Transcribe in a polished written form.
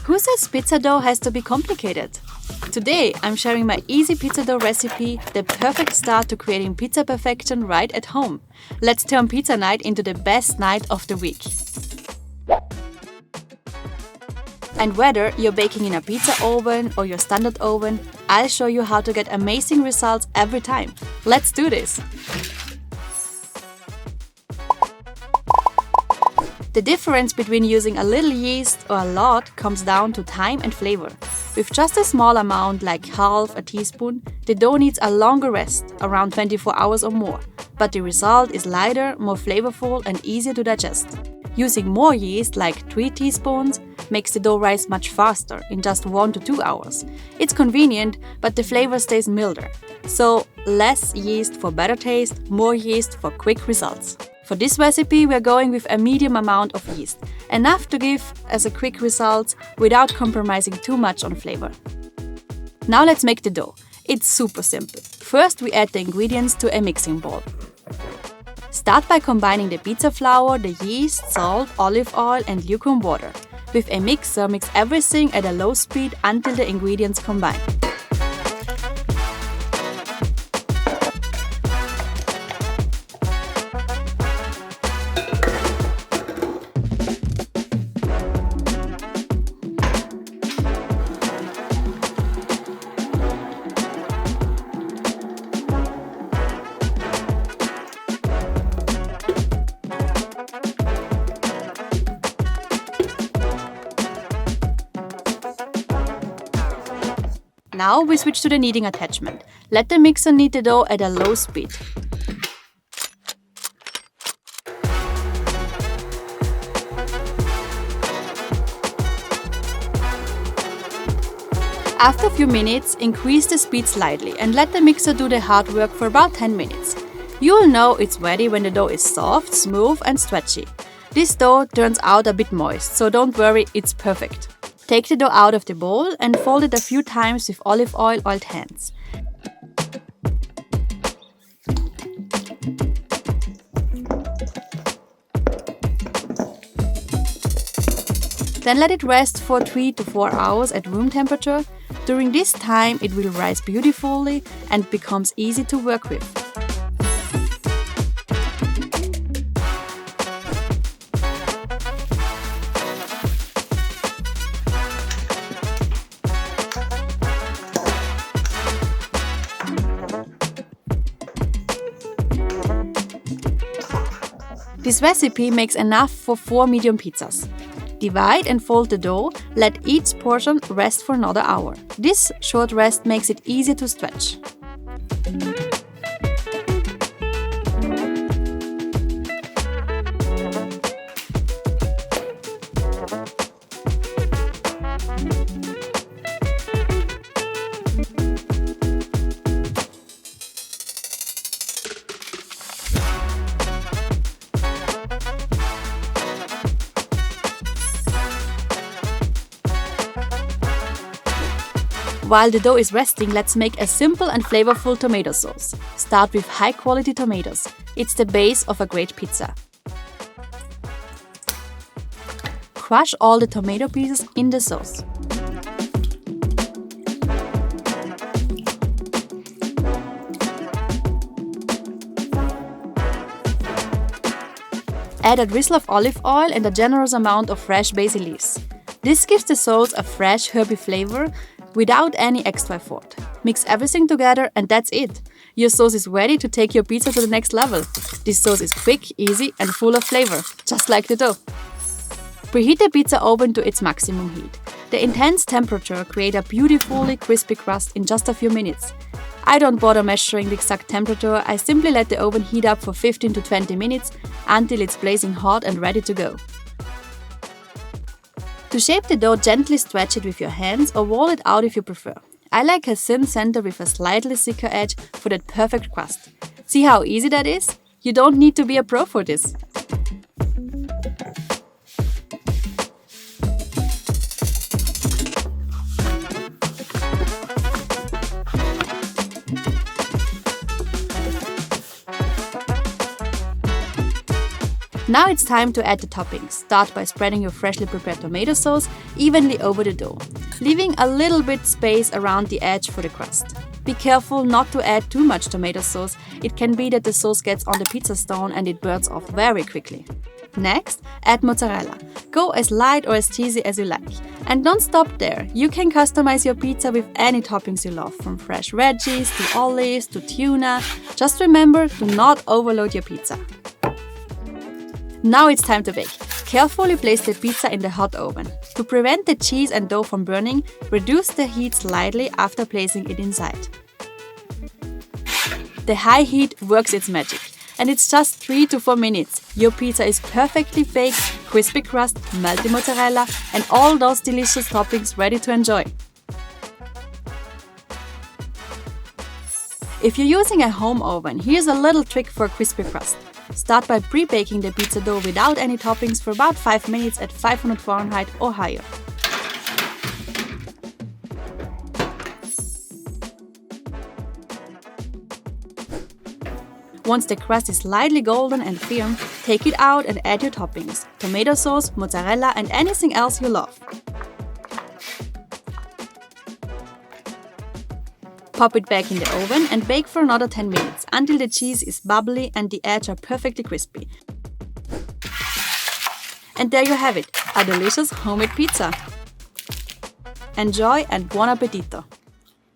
Who says pizza dough has to be complicated? Today, I'm sharing my easy pizza dough recipe, the perfect start to creating pizza perfection right at home. Let's turn pizza night into the best night of the week. And whether you're baking in a pizza oven or your standard oven, I'll show you how to get amazing results every time. Let's do this! The difference between using a little yeast or a lot comes down to time and flavor. With just a small amount, like half a teaspoon, the dough needs a longer rest, around 24 hours or more, but the result is lighter, more flavorful and easier to digest. Using more yeast, like 3 teaspoons, makes the dough rise much faster, in just 1 to 2 hours. It's convenient, but the flavor stays milder. So, less yeast for better taste, more yeast for quick results. For this recipe, we're going with a medium amount of yeast, enough to give us a quick result without compromising too much on flavor. Now let's make the dough. It's super simple. First, we add the ingredients to a mixing bowl. Start by combining the pizza flour, the yeast, salt, olive oil and lukewarm water. With a mixer, mix everything at a low speed until the ingredients combine. Now we switch to the kneading attachment. Let the mixer knead the dough at a low speed. After a few minutes, increase the speed slightly and let the mixer do the hard work for about 10 minutes. You'll know it's ready when the dough is soft, smooth and stretchy. This dough turns out a bit moist, so don't worry, it's perfect. Take the dough out of the bowl and fold it a few times with olive oil oiled hands. Then let it rest for 3 to 4 hours at room temperature. During this time, it will rise beautifully and becomes easy to work with. This recipe makes enough for 4 medium pizzas. Divide and fold the dough, let each portion rest for another hour. This short rest makes it easier to stretch. While the dough is resting, let's make a simple and flavorful tomato sauce. Start with high-quality tomatoes. It's the base of a great pizza. Crush all the tomato pieces in the sauce. Add a drizzle of olive oil and a generous amount of fresh basil leaves. This gives the sauce a fresh, herby flavor without any extra effort. Mix everything together and that's it. Your sauce is ready to take your pizza to the next level. This sauce is quick, easy and full of flavor, just like the dough. Preheat the pizza oven to its maximum heat. The intense temperature creates a beautifully crispy crust in just a few minutes. I don't bother measuring the exact temperature, I simply let the oven heat up for 15 to 20 minutes until it's blazing hot and ready to go. To shape the dough, gently stretch it with your hands or roll it out if you prefer. I like a thin center with a slightly thicker edge for that perfect crust. See how easy that is? You don't need to be a pro for this. Now it's time to add the toppings. Start by spreading your freshly prepared tomato sauce evenly over the dough, leaving a little bit space around the edge for the crust. Be careful not to add too much tomato sauce. It can be that the sauce gets on the pizza stone and it burns off very quickly. Next, add mozzarella. Go as light or as cheesy as you like. And don't stop there. You can customize your pizza with any toppings you love, from fresh veggies to olives to tuna. Just remember to not overload your pizza. Now it's time to bake. Carefully place the pizza in the hot oven. To prevent the cheese and dough from burning, reduce the heat slightly after placing it inside. The high heat works its magic, and it's just 3 to 4 minutes. Your pizza is perfectly baked, crispy crust, melty mozzarella, and all those delicious toppings ready to enjoy. If you're using a home oven, here's a little trick for a crispy crust. Start by pre-baking the pizza dough without any toppings for about 5 minutes at 500 Fahrenheit or higher. Once the crust is lightly golden and firm, take it out and add your toppings: tomato sauce, mozzarella, and anything else you love. Pop it back in the oven and bake for another 10 minutes until the cheese is bubbly and the edges are perfectly crispy. And there you have it, a delicious homemade pizza. Enjoy and buon appetito!